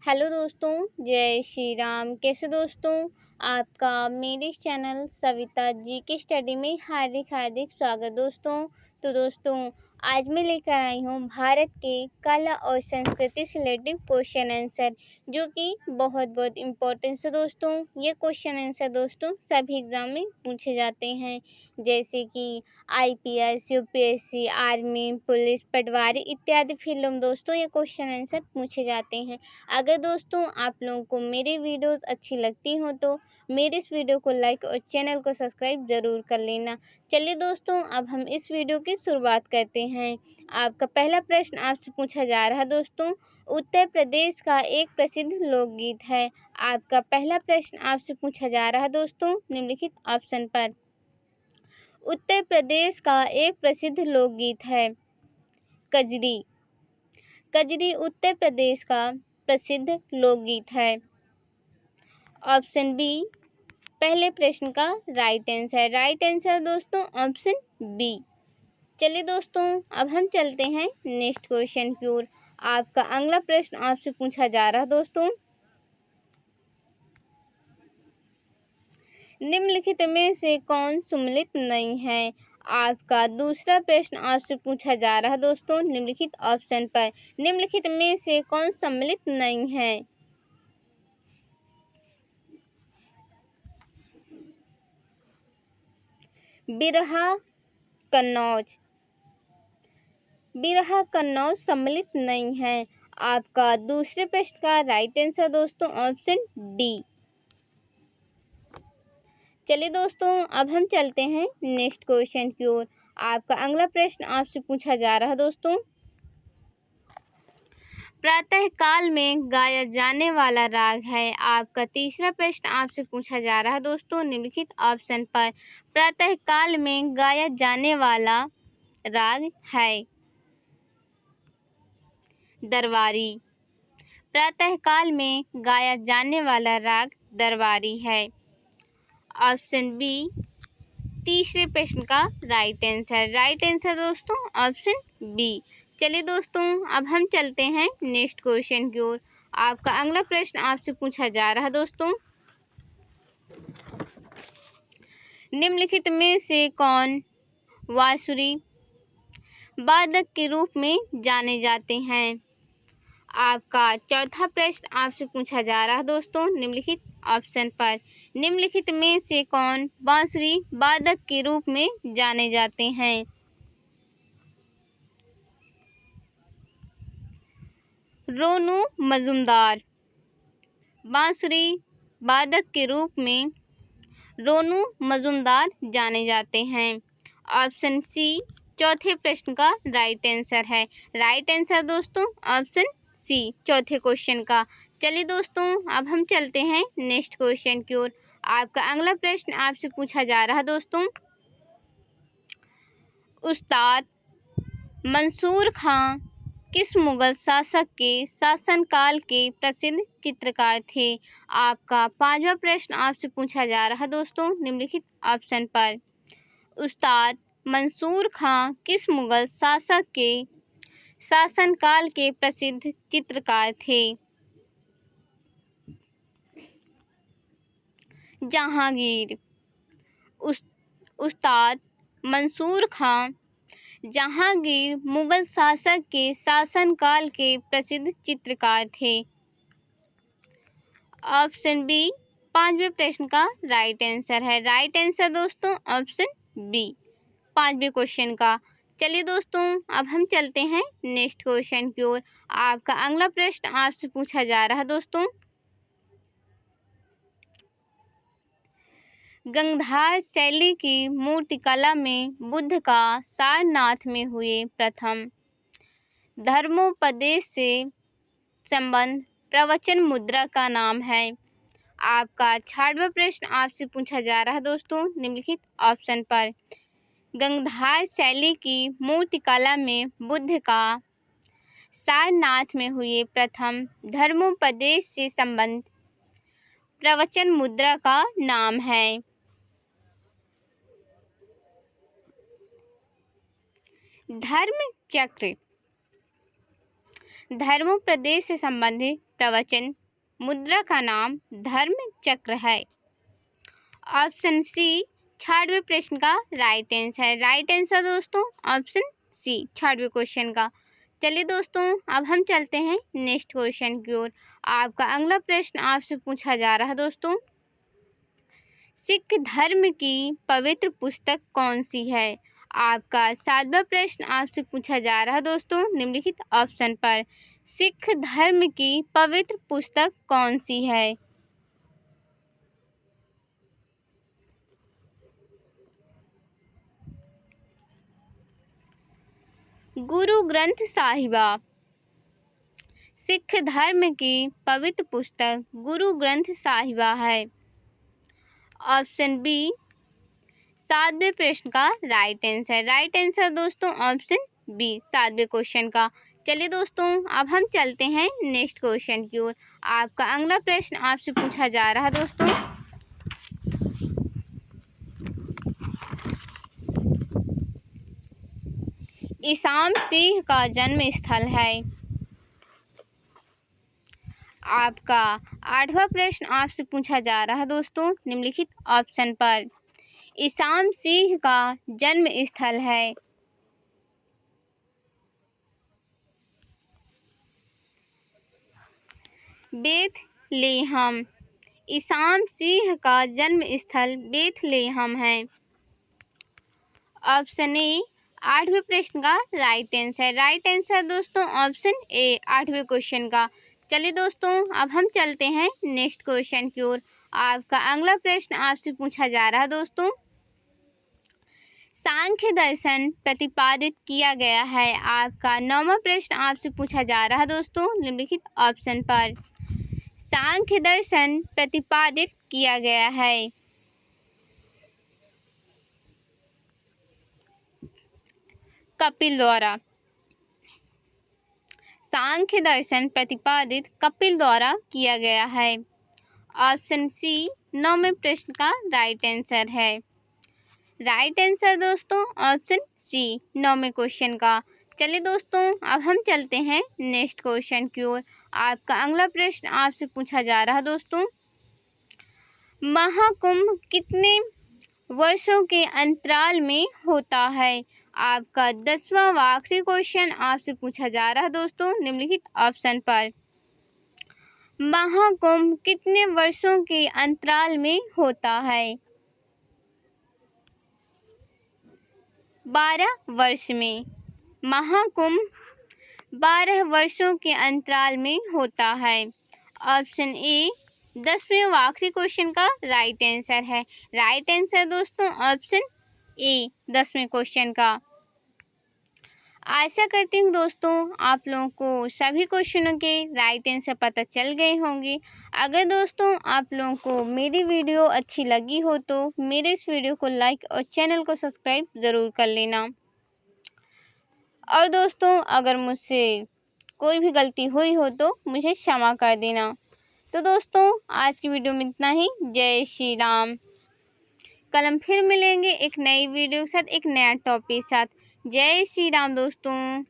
Hello दोस्तों, जय श्री राम। कैसे दोस्तों? आपका मेरे चैनल सविता जी की स्टडी में हार्दिक हार्दिक स्वागत दोस्तों। तो दोस्तों, आज मैं लेकर आई हूँ भारत के कला और संस्कृति से रिलेटेड क्वेश्चन आंसर, जो कि बहुत बहुत इम्पोर्टेंट है दोस्तों। ये क्वेश्चन आंसर दोस्तों सभी एग्जाम में पूछे जाते हैं, जैसे कि आईपीएस, यूपीएससी, आर्मी, पुलिस, पटवारी इत्यादि फील्डों में दोस्तों ये क्वेश्चन आंसर पूछे जाते हैं। अगर दोस्तों आप लोगों को मेरी वीडियोस अच्छी लगती हो तो मेरे इस वीडियो को लाइक और चैनल को सब्सक्राइब ज़रूर कर लेना। चलिए दोस्तों, अब हम इस वीडियो की शुरुआत करते हैं। आपका पहला प्रश्न आपसे पूछा जा रहा है दोस्तों, उत्तर प्रदेश का एक प्रसिद्ध लोकगीत है। आपका पहला प्रश्न आपसे पूछा जा रहा है दोस्तों निम्नलिखित ऑप्शन पर। उत्तर प्रदेश का एक प्रसिद्ध लोकगीत है कजरी। कजरी उत्तर प्रदेश का प्रसिद्ध लोकगीत है। ऑप्शन बी पहले प्रश्न का राइट आंसर। राइट आंसर दोस्तों ऑप्शन बी। चलिए दोस्तों, अब हम चलते हैं नेक्स्ट क्वेश्चन की ओर। आपका अगला प्रश्न आपसे पूछा जा रहा है दोस्तों, निम्नलिखित में से कौन सम्मिलित नहीं है। आपका दूसरा प्रश्न आपसे पूछा जा रहा है दोस्तों निम्नलिखित ऑप्शन पर। निम्नलिखित में से कौन सम्मिलित नहीं है। बिरहा कन्नौज। बिरहा कन्नौज सम्मिलित नहीं है। आपका दूसरे प्रश्न का राइट आंसर दोस्तों ऑप्शन डी। चलिए दोस्तों, अब हम चलते हैं नेक्स्ट क्वेश्चन की ओर। आपका अगला प्रश्न आपसे पूछा जा रहा है दोस्तों, प्रातः काल में गाया जाने वाला राग है। आपका तीसरा प्रश्न आपसे पूछा जा रहा है दोस्तों निम्नलिखित ऑप्शन पर। प्रातः काल में गाया जाने वाला राग है दरबारी। प्रातः काल में गाया जाने वाला राग दरबारी है। ऑप्शन बी तीसरे प्रश्न का राइट आंसर। राइट आंसर दोस्तों ऑप्शन बी। चलिए दोस्तों, अब हम चलते हैं नेक्स्ट क्वेश्चन की ओर। आपका अगला प्रश्न आपसे पूछा जा रहा है दोस्तों, निम्नलिखित में से कौन बांसुरी वादक के रूप में जाने जाते हैं। आपका चौथा प्रश्न आपसे पूछा जा रहा है दोस्तों निम्नलिखित ऑप्शन पर। निम्नलिखित में से कौन बांसुरी वादक के रूप में जाने जाते हैं। रोनू मजूमदार। बांसुरी वादक के रूप में रोनू मजूमदार जाने जाते हैं। ऑप्शन सी चौथे प्रश्न का राइट आंसर है। राइट आंसर दोस्तों ऑप्शन सी चौथे क्वेश्चन का। चलिए दोस्तों, अब हम चलते हैं नेक्स्ट क्वेश्चन की ओर। आपका अगला प्रश्न आपसे पूछा जा रहा है दोस्तों, उस्ताद मंसूर खां किस मुगल शासक के शासनकाल के प्रसिद्ध चित्रकार थे। आपका पांचवा प्रश्न आपसे पूछा जा रहा है दोस्तों निम्नलिखित ऑप्शन पर। उस्ताद मंसूर खां किस मुगल शासक के शासनकाल के प्रसिद्ध चित्रकार थे। जहांगीर। उस्ताद मंसूर खां जहांगीर मुगल शासक के शासनकाल के प्रसिद्ध चित्रकार थे। ऑप्शन बी पांचवें प्रश्न का राइट आंसर है। राइट आंसर दोस्तों ऑप्शन बी पांचवें क्वेश्चन का। चलिए दोस्तों, अब हम चलते हैं नेक्स्ट क्वेश्चन की ओर। आपका अगला प्रश्न आपसे पूछा जा रहा है दोस्तों, गंगधार शैली की मूर्तिकला में बुद्ध का सारनाथ में हुए प्रथम धर्मोपदेश से संबंध प्रवचन मुद्रा का नाम है। आपका छठवां प्रश्न आपसे पूछा जा रहा है दोस्तों निम्नलिखित ऑप्शन पर। गंगधार शैली की मूर्तिकला में बुद्ध का सारनाथ में हुए प्रथम धर्मोपदेश से संबंध प्रवचन मुद्रा का नाम है। धर्म चक्र। धर्मोपदेश से संबंधित प्रवचन मुद्रा का नाम धर्म चक्र है। ऑप्शन सी 66वें प्रश्न का राइट आंसर दोस्तों ऑप्शन सी 66वें क्वेश्चन का। चलिए दोस्तों अब हम चलते हैं नेक्स्ट क्वेश्चन की ओर। आपका अगला प्रश्न आपसे पूछा जा रहा है दोस्तों, सिख धर्म की पवित्र पुस्तक कौन सी है। आपका 7वां प्रश्न आपसे पूछा जा रहा है दोस्तों निम्नलिखित ऑप्शन पर सिख धर्म की पवित्र पुस्तक कौन सी है। गुरु ग्रंथ साहिबा। सिख धर्म की पवित्र पुस्तक गुरु ग्रंथ साहिबा है। ऑप्शन बी 7वें प्रश्न का राइट आंसर दोस्तों ऑप्शन बी 7वें क्वेश्चन का। चलिए दोस्तों अब हम चलते हैं नेक्स्ट क्वेश्चन की ओर। आपका अगला प्रश्न आपसे पूछा जा रहा है दोस्तों, ईसाम सिंह का जन्म स्थल है। आपका 8वां प्रश्न आपसे पूछा जा रहा है दोस्तों निम्नलिखित ऑप्शन पर ईसाम सिंह का जन्म स्थल है। बेथलेहम। ईसाम सिंह का जन्म स्थल बेथलेहम है। ऑप्शन ए 8वें प्रश्न का राइट आंसर दोस्तों ऑप्शन ए 8वें क्वेश्चन का। चलिए दोस्तों अब हम चलते हैं नेक्स्ट क्वेश्चन की ओर। आपका अगला प्रश्न आपसे पूछा जा रहा है दोस्तों, सांख्य दर्शन प्रतिपादित किया गया है। आपका 9वां प्रश्न आपसे पूछा जा रहा है दोस्तों निम्नलिखित ऑप्शन पर सांख्य दर्शन प्रतिपादित किया गया है। कपिल द्वारा। सांख्य दर्शन प्रतिपादित कपिल द्वारा किया गया है। ऑप्शन सी 9वें प्रश्न का राइट आंसर है। राइट आंसर दोस्तों ऑप्शन सी 9वें क्वेश्चन का। चलिए दोस्तों अब हम चलते हैं नेक्स्ट क्वेश्चन की ओर। आपका अगला प्रश्न आपसे पूछा जा रहा है दोस्तों, महाकुंभ कितने वर्षों के अंतराल में होता है। आपका 10वां व आखिरी क्वेश्चन आपसे पूछा जा रहा है दोस्तों निम्नलिखित ऑप्शन पर महाकुंभ कितने वर्षों के अंतराल में होता है। 12 वर्ष में। महाकुंभ 12 वर्षों के अंतराल में होता है। ऑप्शन ए 10वें व आखिरी क्वेश्चन का राइट आंसर है। राइट आंसर दोस्तों ऑप्शन ए 10वें क्वेश्चन का। आशा करती हूँ दोस्तों आप लोगों को सभी क्वेश्चनों के राइट आंसर पता चल गए होंगे। अगर दोस्तों आप लोगों को मेरी वीडियो अच्छी लगी हो तो मेरे इस वीडियो को लाइक और चैनल को सब्सक्राइब ज़रूर कर लेना। और दोस्तों अगर मुझसे कोई भी गलती हुई हो तो मुझे क्षमा कर देना। तो दोस्तों आज की वीडियो में इतना ही। जय श्री राम। कल हम फिर मिलेंगे एक नई वीडियो के साथ, एक नया टॉपिक के साथ। जय श्री राम दोस्तों।